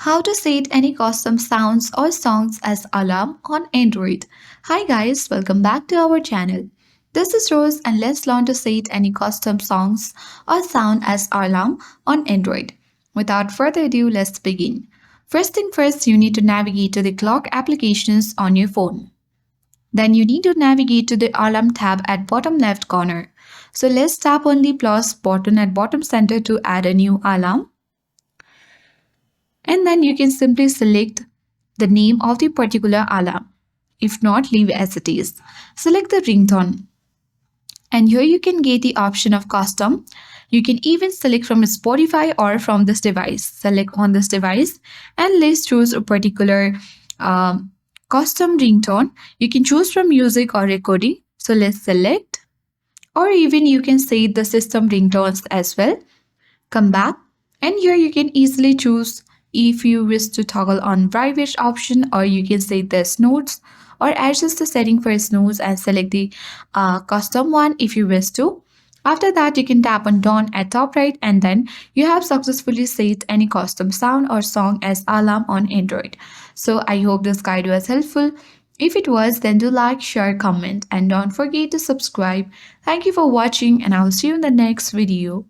How to set any custom sounds or songs as alarm on Android. Hi guys, welcome back to our channel. This is Rose and let's learn to set any custom songs or sound as alarm on Android. Without further ado, let's begin. First thing first, you need to navigate to the clock applications on your phone. Then you need to navigate to the alarm tab at bottom left corner. So let's tap on the plus button at bottom center to add a new alarm. And then you can simply select the name of the particular alarm. If not, leave as it is. Select the ringtone. And here you can get the option of custom. You can even select from Spotify or from this device. Select on this device and let's choose a particular custom ringtone. You can choose from music or recording. So let's select, or even you can set the system ringtones as well. Come back and here you can easily choose if you wish to toggle on private option, or you can set the snooze or adjust the setting for snooze and select the custom one if you wish to. After that, you can tap on done at top right and then you have successfully set any custom sound or song as alarm on Android. So I hope this guide was helpful. If it was, then do like, share, comment and don't forget to subscribe. Thank you for watching and I'll see you in the next video.